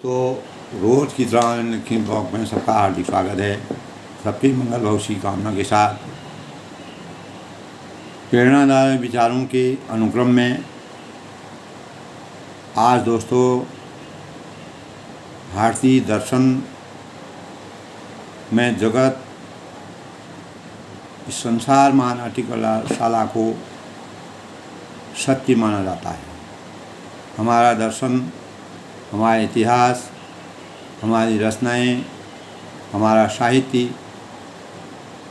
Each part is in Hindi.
तो रोज़ की तरह लिखी ब्लॉग में सबका हार्दिक स्वागत है। सबकी मंगल भविष्य की कामना के साथ प्रेरणादायक विचारों के अनुक्रम में आज दोस्तों भारतीय दर्शन में जगत इस संसार नाट्यशाला को सत्य माना जाता है। हमारा दर्शन, हमारा इतिहास, हमारी रचनाएं, हमारा साहित्य,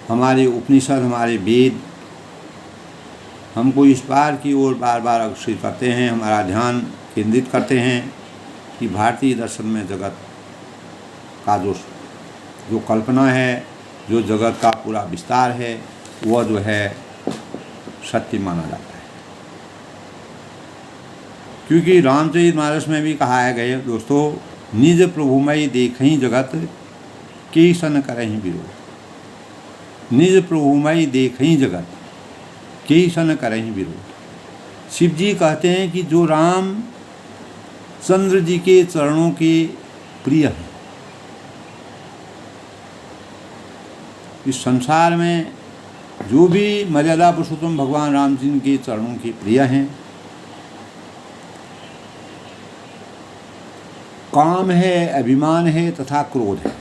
हमारे उपनिषद, हमारे वेद हमको इस बार की ओर बार बार अग्रसर करते हैं, हमारा ध्यान केंद्रित करते हैं कि भारतीय दर्शन में जगत का जो कल्पना है, जो जगत का पूरा विस्तार है, वह जो है सत्य माना जाता है। क्योंकि रामचरितमानस में भी कहा है गया दोस्तों, निज प्रभुमय देखहीं जगत के सन करहीं विरोध। निज प्रभुमय देखहीं जगत के सन करहीं विरोध। शिव जी कहते हैं कि जो राम चंद्र जी के चरणों के प्रिय हैं, इस संसार में जो भी मर्यादा पुरुषोत्तम भगवान राम जी के चरणों के प्रिय हैं, काम है, अभिमान है तथा क्रोध है,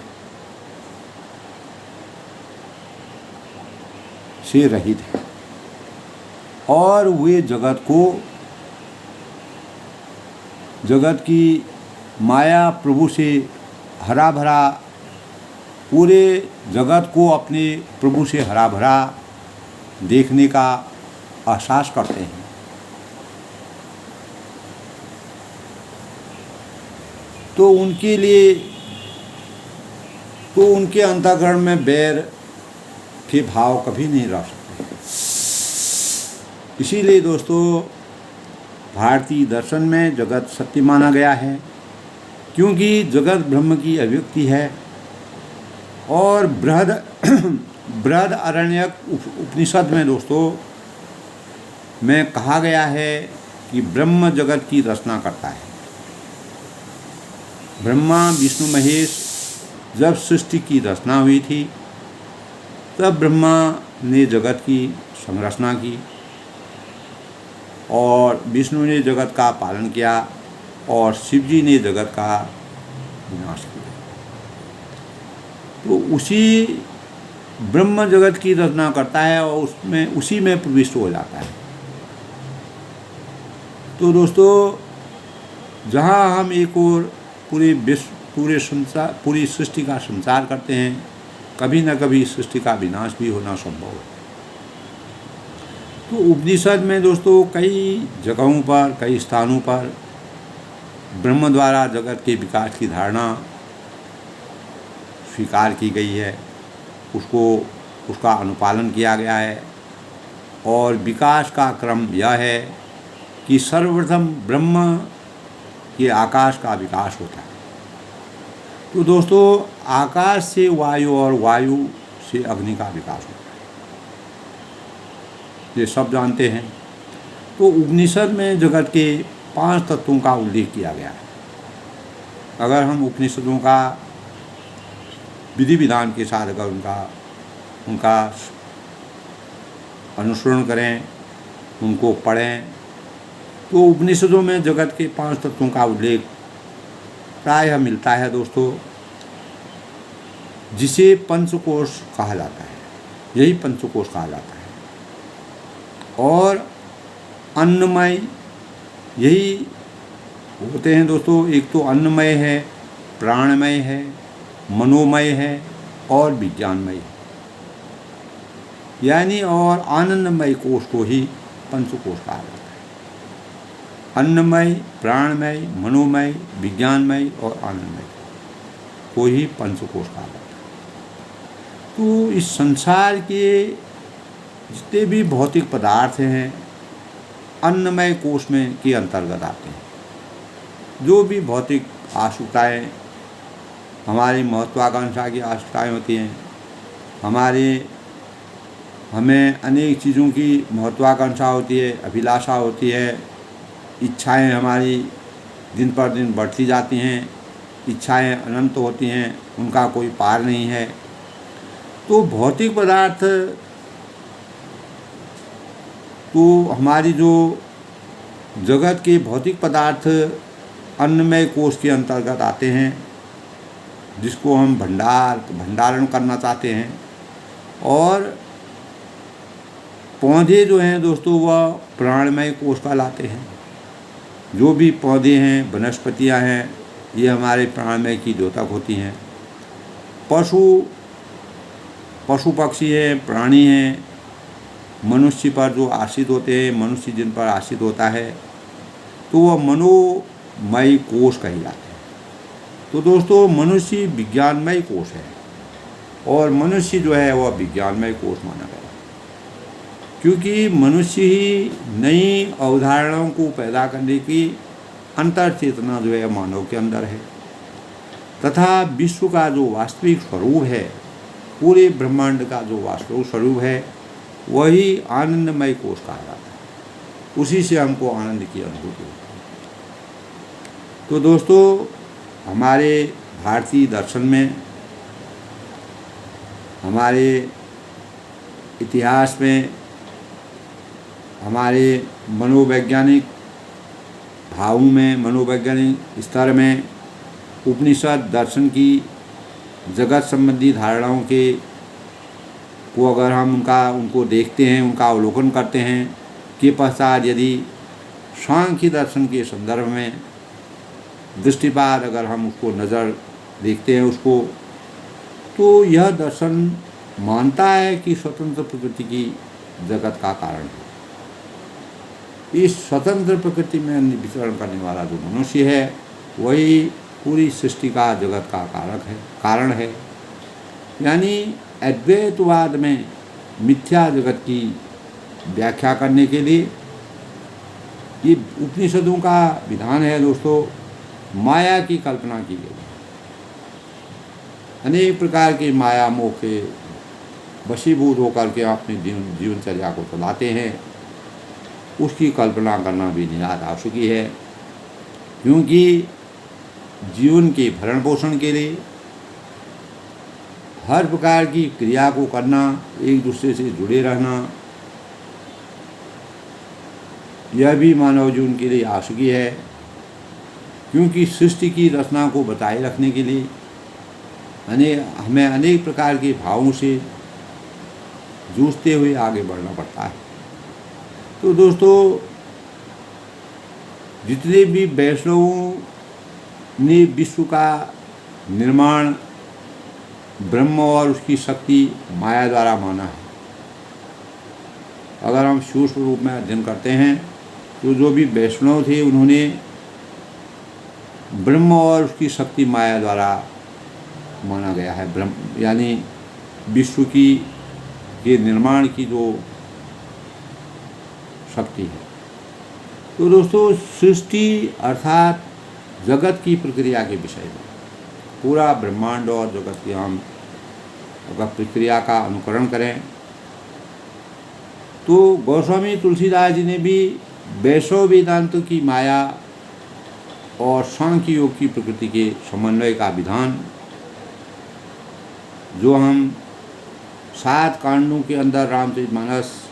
से रहित है और वे जगत की माया प्रभु से हरा भरा, पूरे जगत को अपने प्रभु से हरा भरा देखने का एहसास करते हैं। तो उनके लिए उनके अंतःकरण में बैर के भाव कभी नहीं रह सकते। इसीलिए दोस्तों भारतीय दर्शन में जगत सत्य माना गया है, क्योंकि जगत ब्रह्म की अभिव्यक्ति है। और बृहद आरण्यक उपनिषद में दोस्तों में कहा गया है कि ब्रह्म जगत की रचना करता है। ब्रह्मा विष्णु महेश जब सृष्टि की रचना हुई थी, तब ब्रह्मा ने जगत की संरचना की और विष्णु ने जगत का पालन किया और शिव जी ने जगत का विनाश किया। तो उसी ब्रह्म जगत की रचना करता है और उसी में प्रविष्ट हो जाता है। तो दोस्तों जहाँ हम एक और पूरी सृष्टि का संचार करते हैं, कभी न कभी सृष्टि का विनाश भी होना संभव है। तो उपनिषद में दोस्तों कई जगहों पर, कई स्थानों पर ब्रह्म द्वारा जगत के विकास की धारणा स्वीकार की गई है, उसका अनुपालन किया गया है। और विकास का क्रम यह है कि सर्वप्रथम ब्रह्म के आकाश का विकास होता है। तो दोस्तों आकाश से वायु और वायु से अग्नि का विकास होता है, ये सब जानते हैं। तो उपनिषद में जगत के 5 तत्वों का उल्लेख किया गया है। अगर हम उपनिषदों का विधि विधान के साथ अगर उनका अनुसरण करें, उनको पढ़ें, तो उपनिषदों में जगत के 5 तत्वों का उल्लेख प्रायः मिलता है दोस्तों, जिसे पंचकोश कहा जाता है। यही पंचकोश कहा जाता है। और अन्नमय यही होते हैं दोस्तों। एक तो अन्नमय है, प्राणमय है, मनोमय है और विज्ञानमय है। यानी और आनंदमय कोश को ही पंचकोश कहा जाता है। अन्नमय, प्राणमय, मनोमय, विज्ञानमय और आनंदमय को ही पंचकोश कहा जाता है। तो इस संसार के जितने भी भौतिक पदार्थ हैं, अन्नमय कोश में के अंतर्गत आते हैं। जो भी भौतिक आशुकताएँ, हमारी महत्वाकांक्षा की आशुकताएँ होती हैं, हमें अनेक चीज़ों की महत्वाकांक्षा होती है, अभिलाषा होती है, इच्छाएं हमारी दिन पर दिन बढ़ती जाती हैं, इच्छाएं अनंत होती हैं, उनका कोई पार नहीं है। तो भौतिक पदार्थ तो हमारी जो जगत के भौतिक पदार्थ अन्नमय कोश के अंतर्गत आते हैं, जिसको हम भंडारण करना चाहते हैं। और पौधे जो हैं दोस्तों वह प्राणमय कोश कहलाते हैं। जो भी पौधे हैं, वनस्पतियां हैं, ये हमारे प्राणमय की द्योतक होती हैं। पशु पक्षी हैं, प्राणी हैं, मनुष्य पर जो आश्रित होते हैं, मनुष्य जिन पर आश्रित होता है, तो वह मनोमय कोश कहे जाते हैं। तो दोस्तों मनुष्य विज्ञानमय कोश है और मनुष्य जो है वह विज्ञानमय कोश माना गया, क्योंकि मनुष्य ही नई अवधारणाओं को पैदा करने की अंतर चेतना जो है मानव के अंदर है, तथा विश्व का जो वास्तविक स्वरूप है, पूरे ब्रह्मांड का जो वास्तविक स्वरूप है, वही आनंदमय कोश कहा जाता है। उसी से हमको आनंद की अनुभूति होती है। तो दोस्तों हमारे भारतीय दर्शन में, हमारे इतिहास में, हमारे मनोवैज्ञानिक भावों में, मनोवैज्ञानिक स्तर में उपनिषद दर्शन की जगत संबंधी धारणाओं को अगर हम उनको देखते हैं, उनका अवलोकन करते हैं, के पश्चात यदि सांख्य दर्शन के संदर्भ में दृष्टिपात अगर हम उसको नज़र देखते हैं उसको, तो यह दर्शन मानता है कि स्वतंत्र प्रकृति की जगत का कारण है। इस स्वतंत्र प्रकृति में विचरण करने वाला जो मनुष्य है, वही पूरी सृष्टि का जगत का कारण है। यानी अद्वैतवाद में मिथ्या जगत की व्याख्या करने के लिए ये उपनिषदों का विधान है दोस्तों, माया की कल्पना की गई। अनेक प्रकार की माया मोह के वशीभूत होकर के अपने जीवनचर्या को चलाते हैं, उसकी कल्पना करना भी निराश आवश्यकी है, क्योंकि जीवन के भरण पोषण के लिए हर प्रकार की क्रिया को करना, एक दूसरे से जुड़े रहना, यह भी मानव जीवन के लिए आवश्यकी है। क्योंकि सृष्टि की रचना को बताए रखने के लिए हमें अनेक प्रकार के भावों से जूझते हुए आगे बढ़ना पड़ता है। तो दोस्तों जितने भी वैष्णवों ने विश्व का निर्माण ब्रह्म और उसकी शक्ति माया द्वारा माना है, अगर हम सूक्ष्म रूप में अध्ययन करते हैं तो जो भी वैष्णव थे उन्होंने ब्रह्म और उसकी शक्ति माया द्वारा माना गया है। ब्रह्म यानी विश्व के निर्माण की जो शक्ति है। तो दोस्तों सृष्टि अर्थात जगत की प्रक्रिया के विषय में, पूरा ब्रह्मांड और जगत की हम अगर प्रक्रिया का अनुकरण करें तो गोस्वामी तुलसीदास जी ने भी वैष्णव वेदांत की माया और सांख्य योग की प्रकृति के समन्वय का विधान, जो हम 7 कांडों के अंदर रामचरितमानस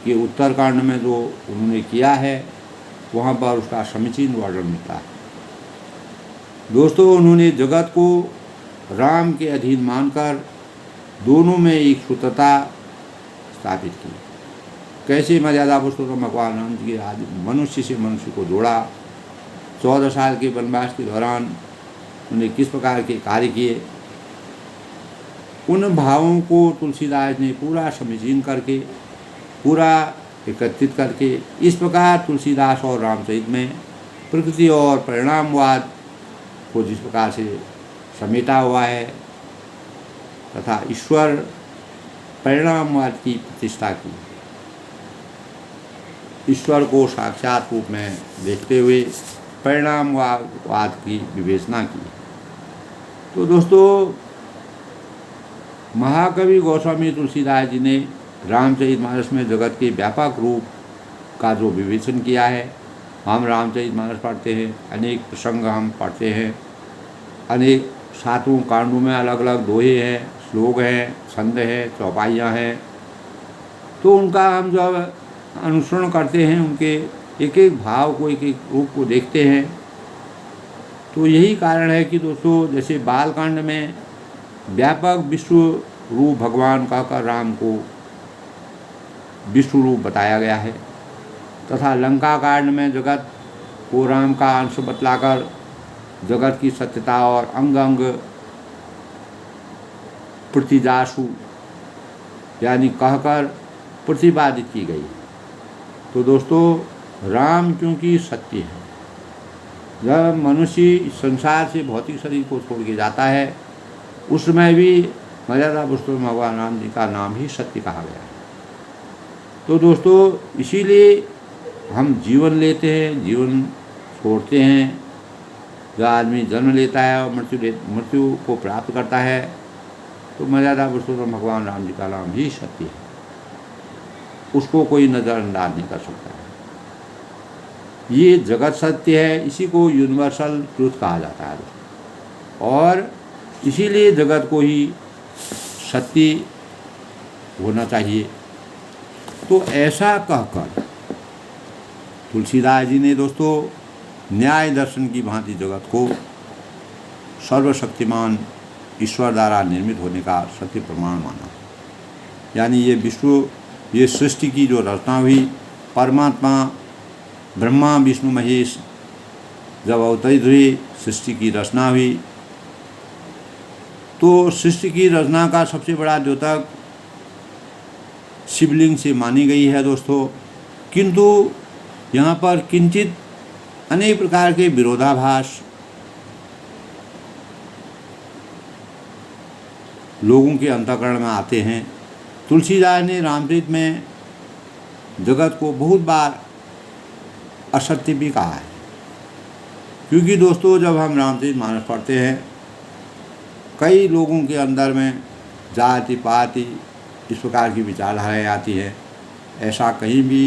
के उत्तर कांड में जो उन्होंने किया है, वहाँ पर उसका समीचीन वर्णन मिलता है। दोस्तों उन्होंने जगत को राम के अधीन मानकर दोनों में एक सूत्रता स्थापित की। कैसे मर्यादा पुरुषोत्तम भगवान राम जी के आदि मनुष्य से मनुष्य को जोड़ा, 14 साल के वनवास के दौरान उन्हें किस प्रकार के कार्य किए, उन भावों को तुलसीदास ने पूरा समीचीन करके, पूरा एकत्रित करके, इस प्रकार तुलसीदास और रामचरित में प्रकृति और परिणामवाद को जिस प्रकार से समेटा हुआ है तथा ईश्वर परिणामवाद की प्रतिष्ठा की, ईश्वर को साक्षात रूप में देखते हुए परिणामवाद की विवेचना की। तो दोस्तों महाकवि गोस्वामी तुलसीदास जी ने रामचरितमानस में जगत के व्यापक रूप का जो विवेचन किया है, हम रामचरितमानस पढ़ते हैं, अनेक प्रसंग हम पढ़ते हैं, अनेक सातों कांडों में अलग अलग दोहे हैं, श्लोक हैं, छंद है, चौपाइयाँ हैं। तो उनका हम जब अनुसरण करते हैं, उनके एक एक भाव को, एक एक रूप को देखते हैं, तो यही कारण है कि दोस्तों जैसे बालकांड में व्यापक विश्व रूप भगवान कहकर राम को विश्व रूप बताया गया है, तथा लंका कांड में जगत को राम का अंश बतलाकर जगत की सत्यता और अंग अंग प्रतिजासु यानी कहकर प्रतिपादित की गई। तो दोस्तों राम क्योंकि सत्य है, जब मनुष्य इस संसार से भौतिक शरीर को छोड़ के जाता है, उसमें भी मर्यादा पुरुषोत्तम भगवान राम जी का नाम ही सत्य कहा गया है। तो दोस्तों इसीलिए हम जीवन लेते हैं, जीवन छोड़ते हैं। जब आदमी जन्म लेता है और मृत्यु को प्राप्त करता है, तो मर्यादा पुरुषोत्तम भगवान राम जी का नाम ही सत्य है, उसको कोई नज़रअंदाज नहीं कर सकता है। ये जगत सत्य है, इसी को यूनिवर्सल ट्रूथ कहा जाता है और इसीलिए जगत को ही सत्य होना चाहिए। तो ऐसा कहकर तुलसीदास जी ने दोस्तों न्याय दर्शन की भांति जगत को सर्वशक्तिमान ईश्वर द्वारा निर्मित होने का सत्य प्रमाण माना। यानी ये विश्व, ये सृष्टि की जो रचना हुई, परमात्मा ब्रह्मा विष्णु महेश जब अवतरित हुई, सृष्टि की रचना हुई, तो सृष्टि की रचना का सबसे बड़ा द्योतक शिवलिंग से मानी गई है दोस्तों। किंतु यहाँ पर किंचित अनेक प्रकार के विरोधाभास लोगों के अंतःकरण में आते हैं। तुलसीदास ने रामचरित में जगत को बहुत बार असत्य भी कहा है, क्योंकि दोस्तों जब हम रामचरित मानस पढ़ते हैं, कई लोगों के अंदर में जाति पाति इस प्रकार की विचारधाराएँ आती है। ऐसा कहीं भी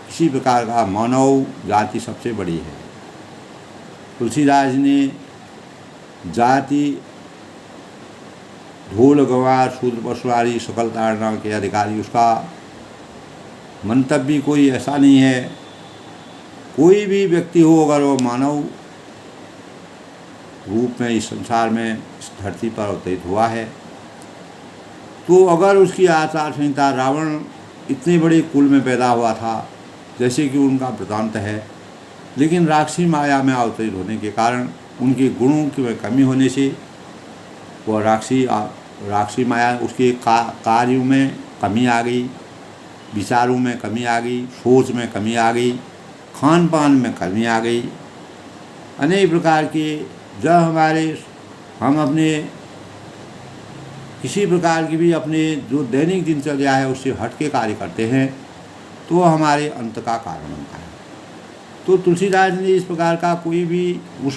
किसी प्रकार का मानव जाति सबसे बड़ी है। तुलसीदास ने जाति ढोल गंवार शूद्र पशुआरी सकल ताड़ना के अधिकारी, उसका मंतव्य कोई ऐसा नहीं है। कोई भी व्यक्ति हो, अगर वो मानव रूप में इस संसार में इस धरती पर अवतरित हुआ है, तो अगर उसकी आचार संहिता, रावण इतने बड़े कुल में पैदा हुआ था जैसे कि उनका वृतांत है, लेकिन राक्षसी माया में अवतरित होने के कारण उनके गुणों की कमी होने से वह राक्षसी माया, उसके कार्यों में कमी आ गई, विचारों में कमी आ गई, सोच में कमी आ गई, खान पान में कमी आ गई। अनेक प्रकार के जब हम अपने किसी प्रकार की भी अपने जो दैनिक दिनचर्या है उससे हट के कार्य करते हैं, तो हमारे अंत का कारण बनता है। तो तुलसीदास ने इस प्रकार का कोई भी उस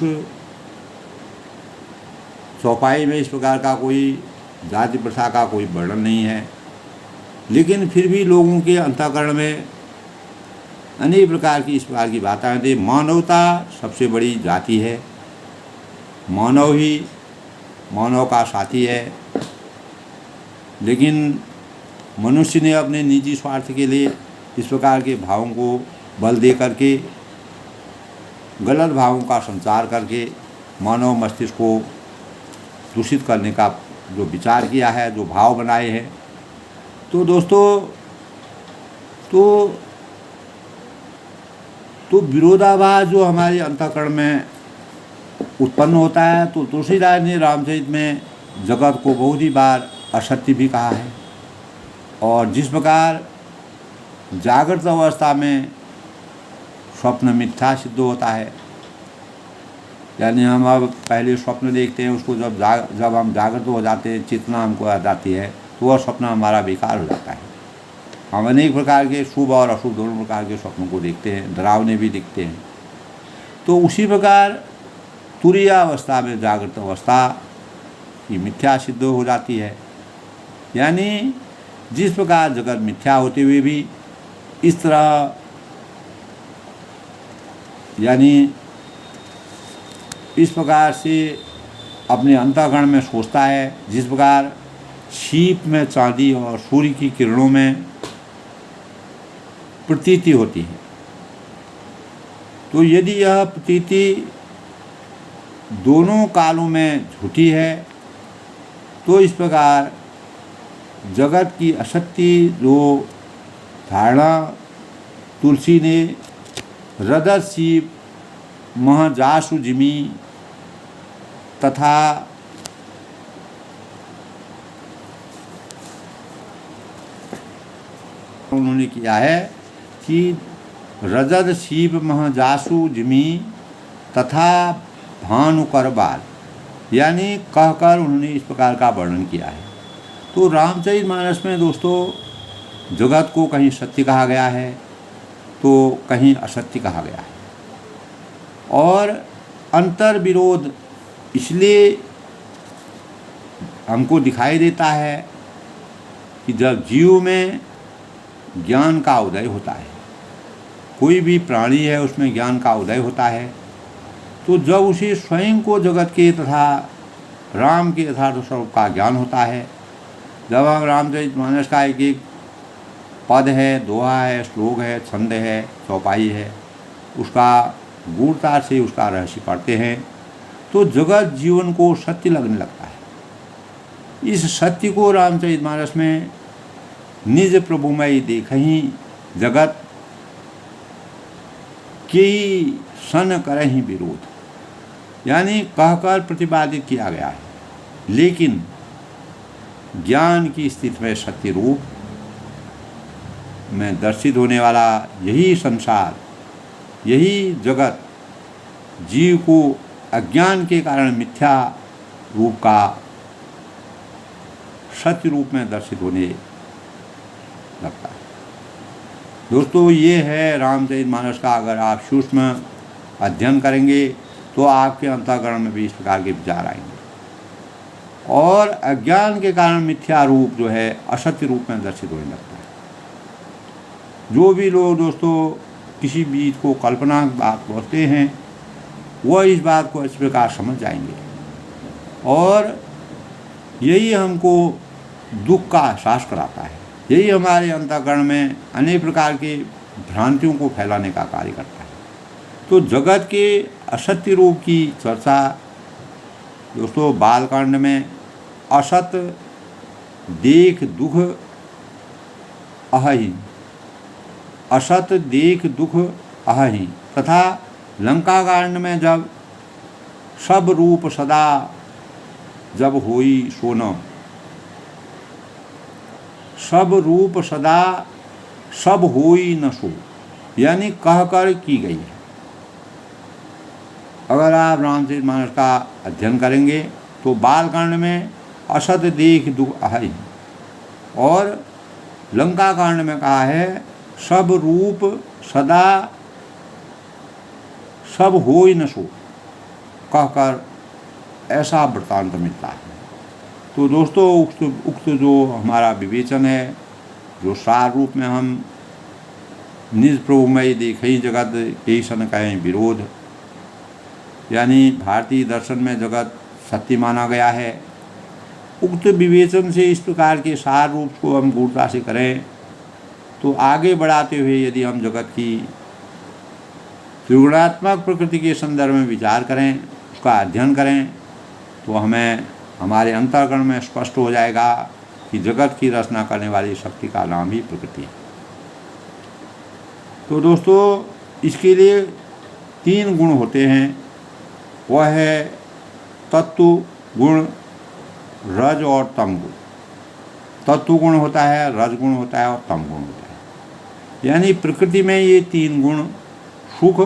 चौपाई में इस प्रकार का कोई जाति प्रथा का कोई वर्णन नहीं है, लेकिन फिर भी लोगों के अंतःकरण में अनेक प्रकार की इस प्रकार की बातें आती। मानवता सबसे बड़ी जाति है, मानव ही मानव का साथी है, लेकिन मनुष्य ने अपने निजी स्वार्थ के लिए इस प्रकार के भावों को बल दे करके, गलत भावों का संचार करके मानव मस्तिष्क को दूषित करने का जो विचार किया है, जो भाव बनाए हैं। तो दोस्तों तो विरोधाभास जो हमारे अंतःकरण में उत्पन्न होता है, तो तुलसीदास ने रामचरित में जगत को बहुत ही बार असत्य भी कहा है। और जिस प्रकार जागृत अवस्था में स्वप्न मिथ्या सिद्ध होता है, यानी हम अब पहले स्वप्न देखते हैं, उसको जब हम जागृत हो जाते हैं, चेतना हमको आ जाती है, तो वह स्वप्न हमारा बेकार हो जाता है। हम अनेक प्रकार के शुभ और अशुभ दोनों प्रकार के स्वप्नों को देखते हैं, डरावने भी दिखते हैं। तो उसी प्रकार तुरीय अवस्था में जागृत अवस्था की मिथ्या सिद्ध हो जाती है। यानी जिस प्रकार जगत मिथ्या होते हुए भी इस तरह, यानी इस प्रकार से अपने अंतःकरण में सोचता है, जिस प्रकार शीप में चांदी और सूर्य की किरणों में प्रतीति होती है। तो यदि यह प्रतीति दोनों कालों में झूठी है, तो इस प्रकार जगत की असत्य जो धारणा तुलसी ने रजत शीप महजासु जिमी तथा उन्होंने किया है कि रजत शीप महजासु जिमी तथा भानुकर बाल, यानी कहकर उन्होंने इस प्रकार का वर्णन किया है। तो रामचरितमानस में दोस्तों जगत को कहीं सत्य कहा गया है तो कहीं असत्य कहा गया है, और अंतर विरोध इसलिए हमको दिखाई देता है कि जब जीव में ज्ञान का उदय होता है, कोई भी प्राणी है उसमें ज्ञान का उदय होता है, तो जब उसे स्वयं को जगत के तथा राम के यथार्थ स्वरूप का ज्ञान होता है, जब हम रामचरितमानस का एक एक पद है, दोहा है, श्लोक है, छंद है, चौपाई है, उसका गूढ़ता से उसका रहस्य पढ़ते हैं, तो जगत जीवन को सत्य लगने लगता है। इस सत्य को रामचरितमानस में निज प्रभुमय देखहि जगत के सन करहि विरोध, यानी कहकर प्रतिपादित किया गया है, लेकिन ज्ञान की स्थिति में सत्य रूप में दर्शित होने वाला यही संसार, यही जगत जीव को अज्ञान के कारण मिथ्या रूप का सत्य रूप में दर्शित होने लगता है। दोस्तों, ये है रामचरितमानस का अगर आप सूक्ष्म अध्ययन करेंगे तो आपके अंतःकरण में भी इस प्रकार के विचार आएंगे, और अज्ञान के कारण मिथ्या रूप जो है असत्य रूप में दर्शित होने लगता है। जो भी लोग दोस्तों किसी बीज को कल्पना की बात बोलते हैं, वह इस बात को इस प्रकार समझ जाएंगे, और यही हमको दुख का एहसास कराता है, यही हमारे अंतःकरण में अनेक प्रकार की भ्रांतियों को फैलाने का कार्य करता है। तो जगत के असत्य रूप की चर्चा दोस्तों बालकांड में असत देख दुख अहि, असत देख दुख अहि, तथा लंका कांड में जब सब रूप सदा जब होई सोनम, सब रूप सदा सब होई न सो, यानी कहकर की गई है। अगर आप रामचरितमानस का अध्ययन करेंगे तो बालकांड में असत देख दुख अहि, और लंका कांड में कहा है सब रूप सदा सब होई न सो, कहकर ऐसा वृत्तांत मिलता है। तो दोस्तों उक्त जो हमारा विवेचन है, जो सार रूप में हम निज प्रभुमय देखहि जगत के सन कहें विरोध, यानी भारतीय दर्शन में जगत सत्य माना गया है, उक्त विवेचन से इस प्रकार के सार रूप को हम गूढ़ता से करें तो आगे बढ़ाते हुए यदि हम जगत की त्रिगुणात्मक प्रकृति के संदर्भ में विचार करें, उसका अध्ययन करें, तो हमें हमारे अंतःकरण में स्पष्ट हो जाएगा कि जगत की रचना करने वाली शक्ति का नाम ही प्रकृति है। तो दोस्तों, इसके लिए 3 गुण होते हैं, वह है तत्व गुण, रज और तम गुण। तत्व गुण होता है, रज गुण होता है और तम गुण होता है। यानी प्रकृति में ये 3 गुण सुख,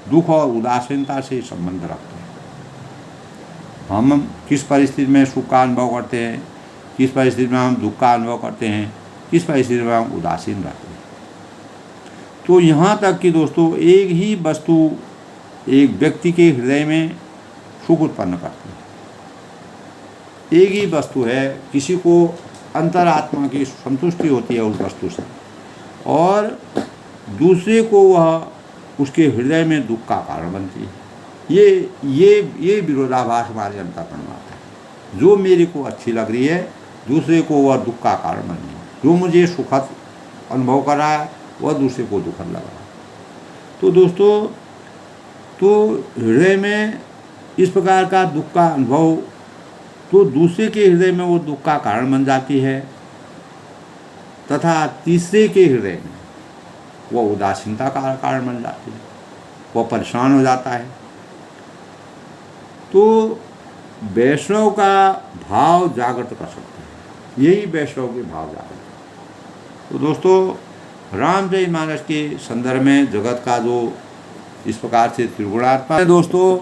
दुख और उदासीनता से संबंध रखते हैं। हम किस परिस्थिति में सुख का अनुभव करते हैं, किस परिस्थिति में हम दुख का अनुभव करते हैं, किस परिस्थिति में हम उदासीन रहते हैं। तो यहाँ तक कि दोस्तों एक ही वस्तु एक व्यक्ति के हृदय में सुख उत्पन्न करती है। एक ही वस्तु है, किसी को अंतरात्मा की संतुष्टि होती है उस वस्तु से, और दूसरे को वह उसके हृदय में दुख का कारण बनती है। ये विरोधाभास हमारे अंतःकरण में आता है। जो मेरे को अच्छी लग रही है दूसरे को वह दुख का कारण बन रही है, जो मुझे सुखद अनुभव कर रहा है वह दूसरे को दुखद लग रहा है। तो दोस्तों, तो हृदय में इस प्रकार का दुख का अनुभव तो दूसरे के हृदय में वो दुख का कारण बन जाती है, तथा तीसरे के हृदय में वह उदासीनता का कारण बन जाती है, वह परेशान हो जाता है। तो वैष्णव का भाव जागृत कर सकते हैं, यही वैष्णव के भाव जागृत। तो दोस्तों, रामचरितमानस के संदर्भ में जगत का जो इस प्रकार से त्रिगुणात्मक है, दोस्तों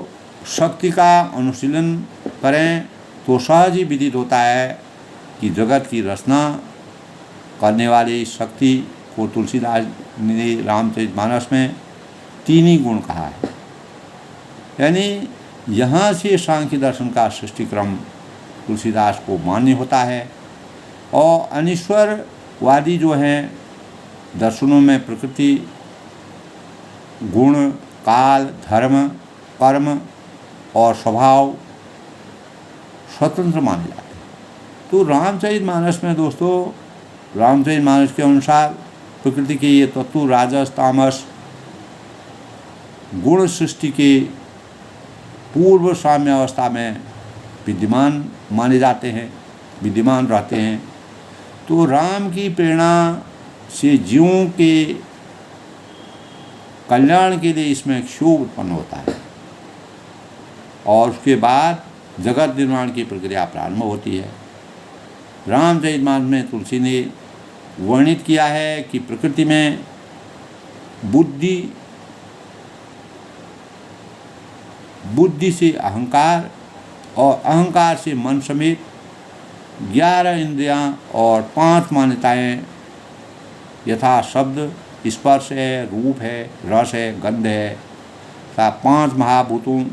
शक्ति का अनुशीलन करें तो सहज ही विदित होता है कि जगत की रचना करने वाली शक्ति को तुलसीदास ने रामचरितमानस में 3 ही गुण कहा है। यानी यहाँ से सांख्य दर्शन का सृष्टि क्रम तुलसीदास को मान्य होता है, और अनीश्वरवादी जो हैं दर्शनों में प्रकृति, गुण, काल, धर्म, कर्म और स्वभाव स्वतंत्र माने जाते हैं। तो रामचरितमानस में दोस्तों, रामचरितमानस के अनुसार प्रकृति के ये तत्व राजस, तामस गुण सृष्टि के पूर्व साम्य अवस्था में विद्यमान माने जाते हैं, विद्यमान रहते हैं। तो राम की प्रेरणा से जीवों के कल्याण के लिए इसमें क्षोभ उत्पन्न होता है, और उसके बाद जगत निर्माण की प्रक्रिया प्रारंभ होती है। रामचरितमानस में तुलसी ने वर्णित किया है कि प्रकृति में बुद्धि से अहंकार और अहंकार से मन समेत 11 इंद्रियां और 5 मान्यताएं यथा शब्द, स्पर्श है, रूप है, रस है, गंध है, तथा 5 महाभूतों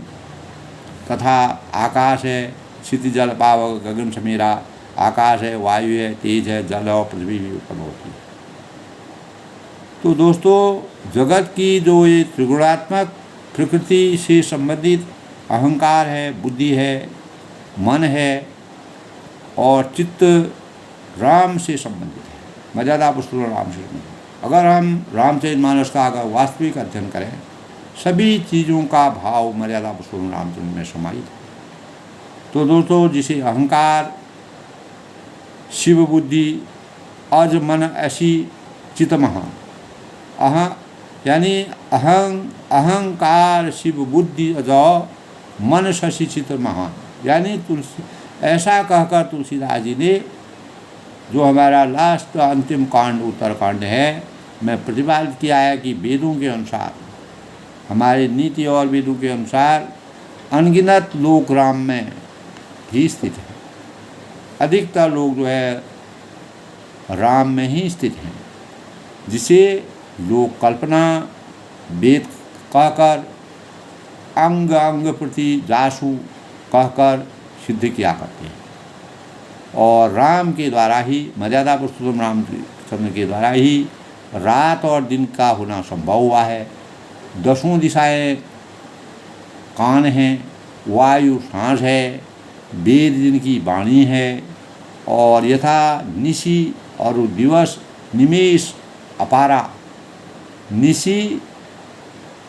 तथा आकाश है, क्षिति जल पावक गगन समीरा, आकाश है, वायु है, तेज है, जल और पृथ्वी भी उत्पन्न होती है। तो दोस्तों, जगत की जो ये त्रिगुणात्मक प्रकृति से संबंधित अहंकार है, बुद्धि है, मन है और चित्त राम से संबंधित है, मर्यादा पुरुषोत्तम राम से संबंधित। अगर हम रामचरितमानस का अगर वास्तविक अध्ययन करें, सभी चीज़ों का भाव मर्यादा पुरुषोत्तम रामचंद्र में समाहित है। तो दोस्तों, जिसे अहंकार, शिव बुद्धि, अज मन ऐसी चित महान, यानी अहंकार, शिव बुद्धि, अज मन शशि चित महान, यानी तुलसी ऐसा कहकर तुलसीदास जी ने जो हमारा लास्ट अंतिम कांड उत्तरकांड है में प्रतिपादित किया है कि वेदों के अनुसार, हमारे नीति और वेदों के अनुसार अनगिनत लोक राम में ही स्थित है। अधिकतर लोग जो है राम में ही स्थित हैं, जिसे लोग कल्पना वेद कहकर अंग अंग प्रति जासु कहकर सिद्ध किया करते हैं, और राम के द्वारा ही, मर्यादा पुरुषोत्तम रामचंद्र के द्वारा ही रात और दिन का होना संभव हुआ है। 10 दिशाएं कान हैं, वायु सांस है, वेद जिनकी वाणी है, और यथा निशि और दिवस निमेष अपारा,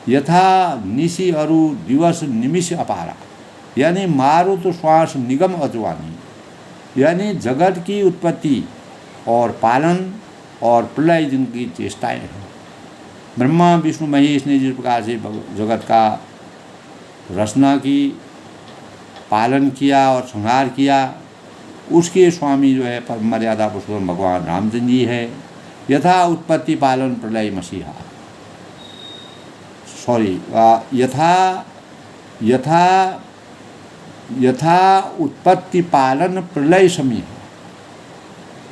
यथा निशि और दिवस निमिष अपारा, यानी मारुत श्वास निगम अजवानी, यानी जगत की उत्पत्ति और पालन और प्रलय जिनकी चेष्टाएं हैं। ब्रह्मा विष्णु महेश ने जिस प्रकार से जगत का रचना की, पालन किया और संहार किया, उसके स्वामी जो है परम मर्यादा पुरुषोत्तम भगवान रामचंद्र जी है। यथा उत्पत्ति पालन प्रलय मसीहा, यथा उत्पत्ति पालन प्रलय समीह,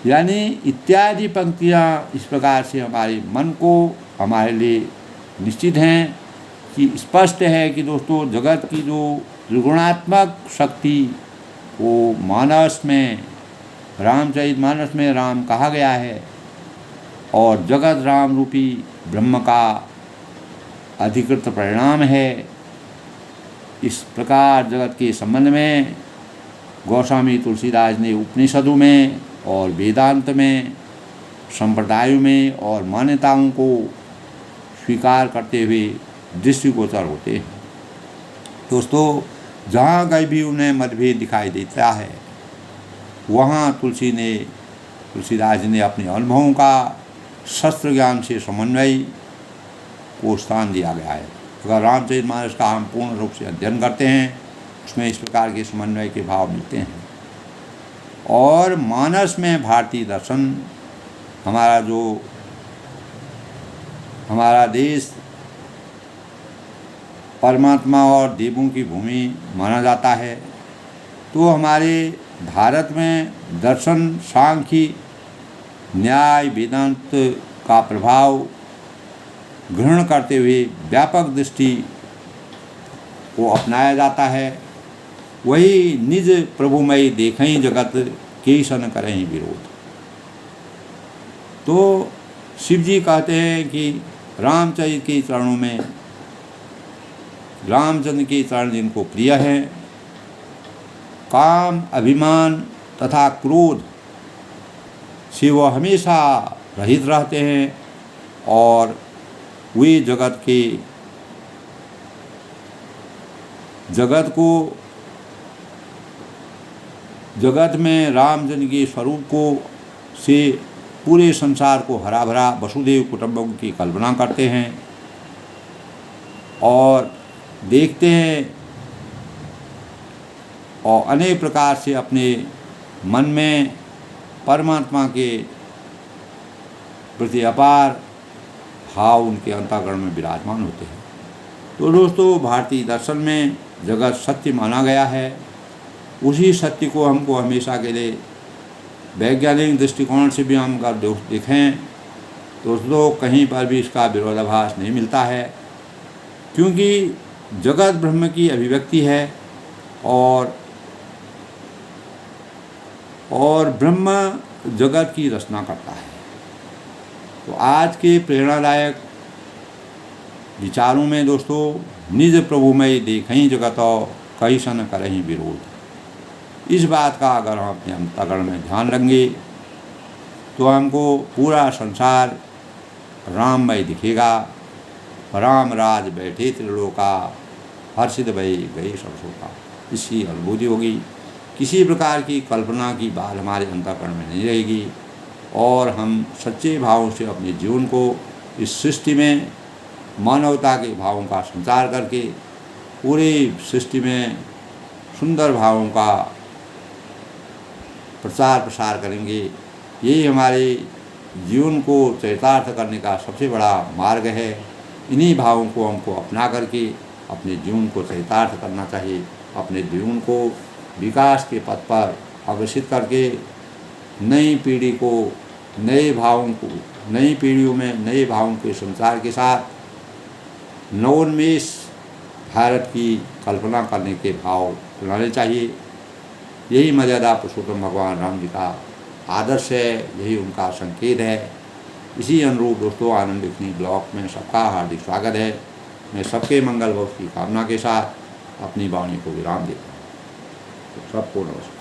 यानी इत्यादि पंक्तियाँ इस प्रकार से हमारे मन को, हमारे लिए निश्चित हैं कि स्पष्ट है कि दोस्तों, जगत की जो त्रिगुणात्मक शक्ति वो मानस में, रामचरितमानस में राम कहा गया है, और जगत राम रूपी ब्रह्म का अधिकृत परिणाम है। इस प्रकार जगत के संबंध में गोस्वामी तुलसीदास ने उपनिषदों में और वेदांत में, संप्रदायों में और मान्यताओं को स्वीकार करते हुए दृष्टिगोचर होते हैं। दोस्तों, जहाँ कहीं भी उन्हें मतभेद दिखाई देता है वहाँ तुलसीदास जी ने अपने अनुभवों का शस्त्र ज्ञान से समन्वय को स्थान दिया गया है। अगर रामचरितमानस का हम पूर्ण रूप से अध्ययन करते हैं उसमें इस प्रकार के समन्वय के भाव मिलते हैं। और मानस में भारतीय दर्शन, हमारा देश परमात्मा और देवों की भूमि माना जाता है, तो हमारे भारत में दर्शन, सांख्य, न्याय, वेदांत का प्रभाव ग्रहण करते हुए व्यापक दृष्टि को अपनाया जाता है। वही निज प्रभुमय देखें जगत केसन करें विरोध। तो शिव जी कहते हैं कि रामचरित के चरणों में, रामचंद्र के चरण जिनको प्रिय है, काम, अभिमान तथा क्रोध से वह हमेशा रहित रहते हैं और वे जगत में रामचंद्र के स्वरूप को से पूरे संसार को हरा भरा वसुदेव कुटुंबकम की कल्पना करते हैं और देखते हैं और अनेक प्रकार से अपने मन में परमात्मा के प्रति अपार भाव उनके अंतःकरण में विराजमान होते हैं। तो दोस्तों, भारतीय दर्शन में जगत सत्य माना गया है। उसी सत्य को हमको हमेशा के लिए वैज्ञानिक दृष्टिकोण से भी हम अगर देखें तो दोस्तों कहीं पर भी इसका विरोधाभास नहीं मिलता है, क्योंकि जगत ब्रह्म की अभिव्यक्ति है और ब्रह्म जगत की रचना करता है। तो आज के प्रेरणादायक विचारों में दोस्तों, निज प्रभुमय देखें जगत कैसन करें विरोध, इस बात का अगर हम अपने अंतःकरण में ध्यान रखेंगे तो हमको पूरा संसार राममय दिखेगा। राम राज बैठे त्रिलोका, हर्षित भई गई सरसों का, इसकी अनुभूति होगी। किसी प्रकार की कल्पना की बात हमारे अंतःकरण में नहीं रहेगी और हम सच्चे भावों से अपने जीवन को इस सृष्टि में मानवता के भावों का संचार करके पूरी सृष्टि में सुंदर भावों का प्रचार प्रसार करेंगे। यही हमारे जीवन को चरितार्थ करने का सबसे बड़ा मार्ग है। इन्हीं भावों को हमको अपना करके अपने जीवन को चरितार्थ करना चाहिए। अपने जीवन को विकास के पथ पर अग्रसित करके नई पीढ़ी को नए पीढ़ियों में नए भावों के संचार के साथ नवोन्मेष भारत की कल्पना करने के भाव बनाने चाहिए। यही मर्यादा पुरुषोत्तम भगवान राम जी का आदर्श है, यही उनका संकेत है। इसी अनुरूप दोस्तों, आनंद लिखनी ब्लॉग में सबका हार्दिक स्वागत है। मैं सबके मंगल भव की कामना के साथ अपनी वाणी को विराम देता हूँ। तो सबको नमस्कार।